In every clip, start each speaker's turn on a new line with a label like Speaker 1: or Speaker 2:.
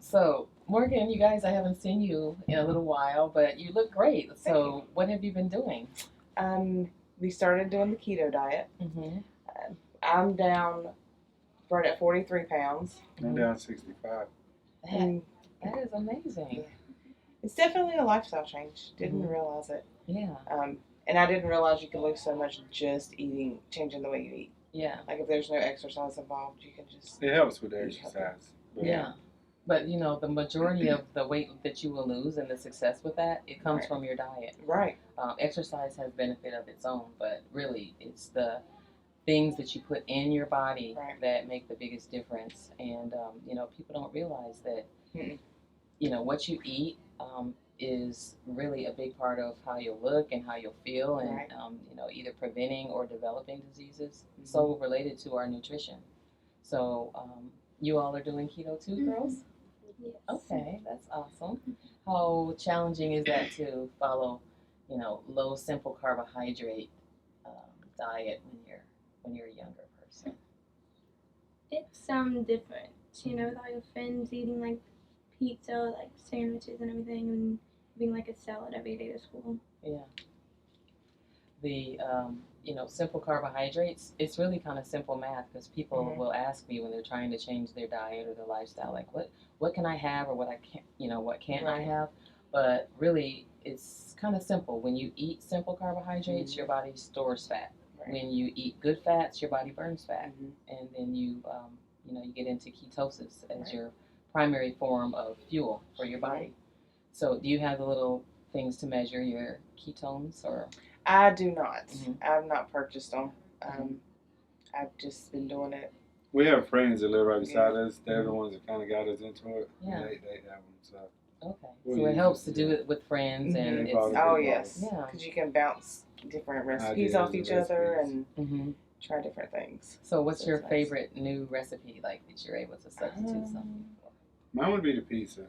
Speaker 1: So, Morgan, you guys, I haven't seen you in a little while, but you look great. So, what have you been doing?
Speaker 2: Um, we started doing the keto diet.
Speaker 1: Mm-hmm.
Speaker 2: I'm down right at 43 pounds.
Speaker 3: I'm down 65.
Speaker 1: That, that is amazing.
Speaker 2: It's definitely a lifestyle change. Didn't realize it.
Speaker 1: Yeah.
Speaker 2: And I didn't realize you could lose so much just eating, changing the way you eat.
Speaker 1: Yeah.
Speaker 2: Like if there's no exercise involved, you can just.
Speaker 3: It helps with the exercise.
Speaker 1: Yeah. But the majority of the weight that you will lose and the success with that, it comes from your diet.
Speaker 2: Right.
Speaker 1: Exercise has benefit of its own, but really it's the things that you put in your body that make the biggest difference. And people don't realize that what you eat is really a big part of how you'll look and how you'll feel, and either preventing or developing diseases. So related to our nutrition. So you all are doing keto too, girls?
Speaker 4: Yes.
Speaker 1: Okay, that's awesome. How challenging is that to follow, low simple carbohydrate diet when you're a younger person?
Speaker 4: It's different. With all your friends eating like pizza, like sandwiches and everything, and having like a salad every day to school.
Speaker 1: Yeah. The simple carbohydrates, it's really kind of simple math because people will ask me when they're trying to change their diet or their lifestyle, like what can I have or what I can't, what can't I have? But really, it's kind of simple. When you eat simple carbohydrates, your body stores fat. When you eat good fats, your body burns fat, and then you get into ketosis as your primary form of fuel for your body. So, do you have the little things to measure your ketones or?
Speaker 2: I do not. I've not purchased them. I've just been doing it.
Speaker 3: We have friends that live right beside us. They're the ones that kind of got us into it.
Speaker 1: Yeah.
Speaker 3: They have them. So.
Speaker 1: Okay. So it helps to do it with friends, and it's
Speaker 2: yes, because you can bounce different recipes off each other and try different things.
Speaker 1: So what's your favorite new recipe like that you're able to substitute something for?
Speaker 3: Mine would be the pizza.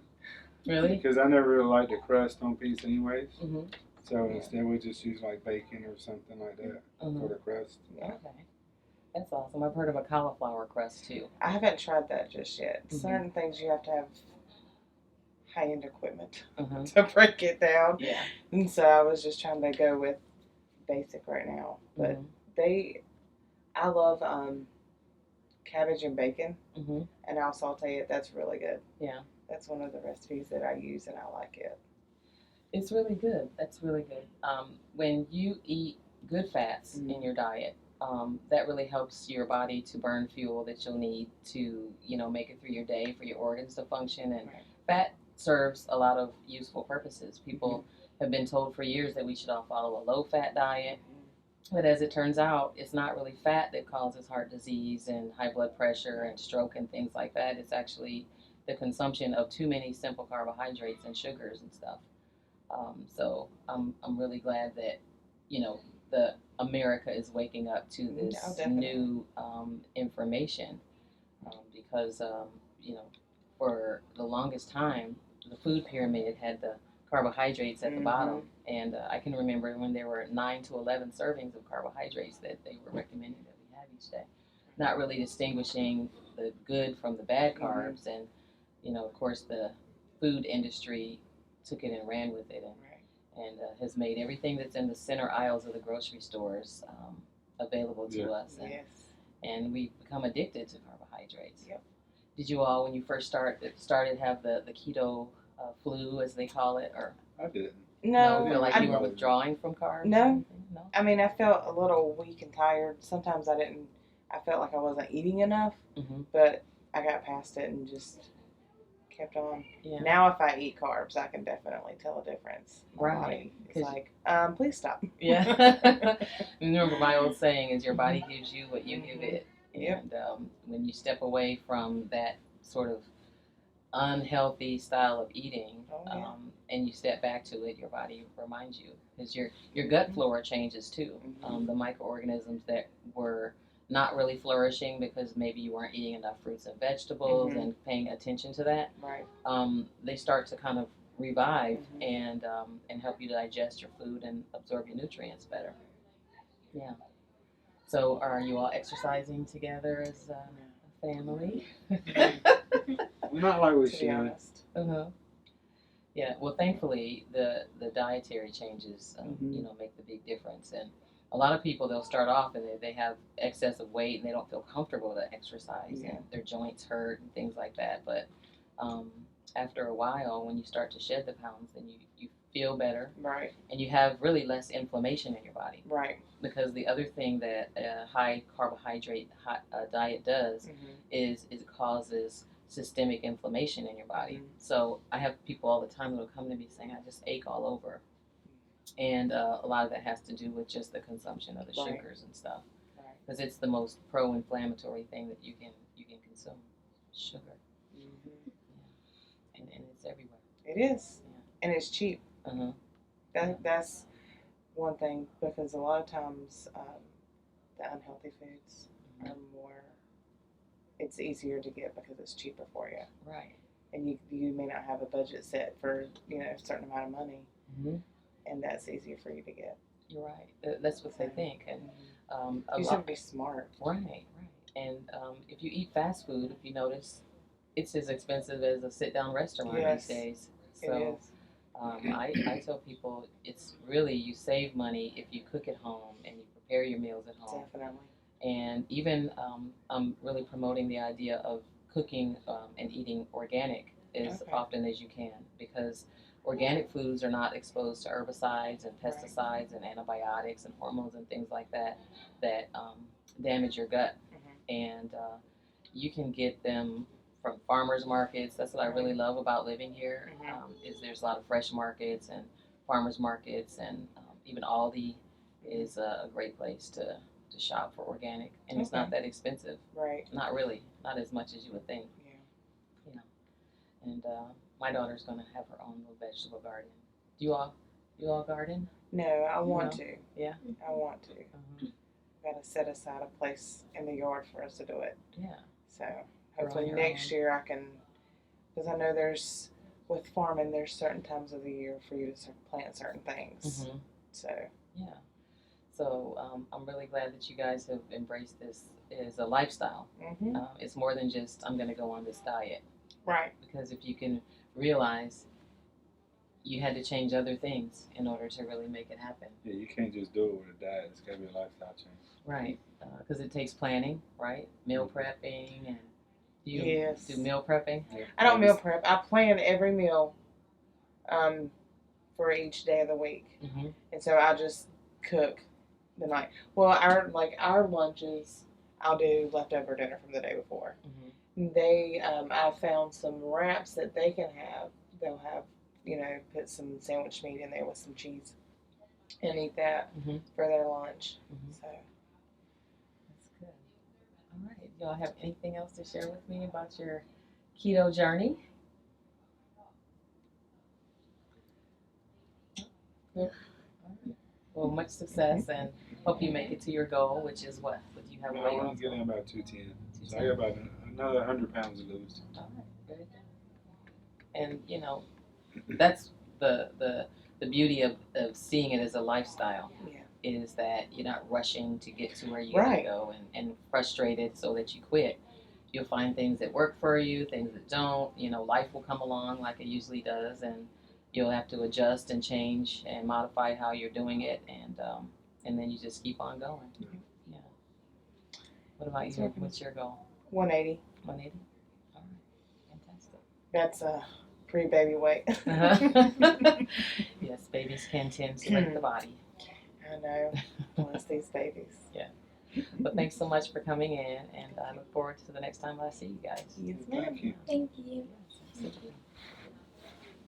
Speaker 1: Really?
Speaker 3: Because I never really liked the crust on pizza anyways. So instead we just use like bacon or something like that for the crust.
Speaker 1: Okay. That's awesome. I've heard of a cauliflower crust too.
Speaker 2: I haven't tried that just yet. Certain things you have to have high-end equipment to break it down.
Speaker 1: Yeah.
Speaker 2: And so I was just trying to go with basic right now. But I love cabbage and bacon, and I'll saute it. That's really good.
Speaker 1: Yeah.
Speaker 2: That's one of the recipes that I use, and I like it.
Speaker 1: It's really good. That's really good. When you eat good fats in your diet, that really helps your body to burn fuel that you'll need to, make it through your day for your organs to function. And fat serves a lot of useful purposes. People have been told for years that we should all follow a low-fat diet. But as it turns out, it's not really fat that causes heart disease and high blood pressure and stroke and things like that. It's actually the consumption of too many simple carbohydrates and sugars and stuff. So I'm really glad that the America is waking up to this new information because for the longest time the food pyramid had the carbohydrates at the bottom, and I can remember when there were 9 to 11 servings of carbohydrates that they were recommending that we have each day, not really distinguishing the good from the bad carbs, and of course the food industry took it and ran with it, and has made everything that's in the center aisles of the grocery stores available to us, and we've become addicted to carbohydrates. Did you all, when you first started have the keto flu, as they call it, or?
Speaker 3: I didn't.
Speaker 2: No.
Speaker 1: You feel like you were withdrawing from carbs?
Speaker 2: No. I mean, I felt a little weak and tired. Sometimes I felt like I wasn't eating enough, but I got past it and just kept on. Yeah. Now if I eat carbs, I can definitely tell a difference. My body is like, please stop.
Speaker 1: Yeah. Remember my old saying is your body gives you what you give it. And when you step away from that sort of unhealthy style of eating, and you step back to it, your body reminds you, because your gut flora changes too. The microorganisms that were not really flourishing because maybe you weren't eating enough fruits and vegetables and paying attention to that, they start to kind of revive and help you to digest your food and absorb your nutrients better. Yeah. So are you all exercising together as a family?
Speaker 3: We Not like we
Speaker 2: to be
Speaker 3: should.
Speaker 2: honest.
Speaker 1: Yeah. Well, thankfully, the dietary changes,
Speaker 2: Mhm.
Speaker 1: make the big difference. And a lot of people, they'll start off and they have excess of weight and they don't feel comfortable to exercise
Speaker 2: Yeah.
Speaker 1: and their joints hurt and things like that. But after a while, when you start to shed the pounds, then you feel better.
Speaker 2: Right.
Speaker 1: And you have really less inflammation in your body.
Speaker 2: Right.
Speaker 1: Because the other thing that a high carbohydrate diet does is it causes systemic inflammation in your body. So I have people all the time that will come to me saying, I just ache all over. And a lot of that has to do with just the consumption of the sugars and stuff. Because it's the most pro-inflammatory thing that you can consume, sugar. And it's everywhere.
Speaker 2: It is. And it's cheap. That's one thing, because a lot of times the unhealthy foods are more, it's easier to get because it's cheaper for you.
Speaker 1: Right.
Speaker 2: And you may not have a budget set for, a certain amount of money, and that's easier for you to get.
Speaker 1: You're right. That's what they think. And
Speaker 2: you just have to be smart.
Speaker 1: Right. And if you eat fast food, if you notice, it's as expensive as a sit-down restaurant these days. So,
Speaker 2: it is.
Speaker 1: I tell people it's really, you save money if you cook at home and you prepare your meals at home.
Speaker 2: Definitely.
Speaker 1: And even I'm really promoting the idea of cooking and eating organic as often as you can, because organic foods are not exposed to herbicides and pesticides and antibiotics and hormones and things like that damage your gut. And you can get them from farmers markets. That's what I really love about living here. Is there's a lot of fresh markets and farmers markets, and even Aldi is a great place to shop for organic, and it's not that expensive.
Speaker 2: Right.
Speaker 1: Not really, not as much as you would think.
Speaker 2: Yeah.
Speaker 1: And my daughter's gonna have her own little vegetable garden. Do you all garden?
Speaker 2: No, I want to.
Speaker 1: Yeah.
Speaker 2: I want to. Got to set aside a place in the yard for us to do it.
Speaker 1: Yeah.
Speaker 2: So hopefully next year I can, because I know with farming, there's certain times of the year for you to plant certain things. So.
Speaker 1: Yeah. So I'm really glad that you guys have embraced this as a lifestyle. It's more than just, I'm going to go on this diet.
Speaker 2: Right.
Speaker 1: Because if you can realize you had to change other things in order to really make it happen.
Speaker 3: Yeah, you can't just do it with a diet. It's got to be a lifestyle change.
Speaker 1: Right. Because it takes planning, right? Meal prepping. And do you
Speaker 2: Yes.
Speaker 1: do meal prepping?
Speaker 3: Yeah.
Speaker 2: I don't meal prep. I plan every meal for each day of the week. And so I just cook the night. Well, our lunches, I'll do leftover dinner from the day before. They, I found some wraps that they can have. They'll have, put some sandwich meat in there with some cheese, and eat that for their lunch. So
Speaker 1: that's good. All right, y'all have anything else to share with me about your keto journey? Good. Well, much success, and hope you make it to your goal, which is what? Would you have
Speaker 3: I
Speaker 1: weight
Speaker 3: want
Speaker 1: loss?
Speaker 3: to get in about 210. So I got about another 100 pounds to lose.
Speaker 1: All right, very good. And that's the beauty of seeing it as a lifestyle. Is that you're not rushing to get to where you gotta go and frustrated so that you quit. You'll find things that work for you, things that don't. Life will come along like it usually does, and you'll have to adjust and change and modify how you're doing it, and then you just keep on going. Yeah. What about you? What's your goal?
Speaker 2: 180.
Speaker 1: 180. All right. Fantastic.
Speaker 2: That's a pre-baby weight.
Speaker 1: Yes, babies can tend to wreck the body.
Speaker 2: I know. Bless these babies.
Speaker 1: Yeah. But thanks so much for coming in, and I look forward to the next time I see you guys.
Speaker 2: Yes, ma'am.
Speaker 3: Thank you.
Speaker 4: Thank you.
Speaker 1: Yes, absolutely.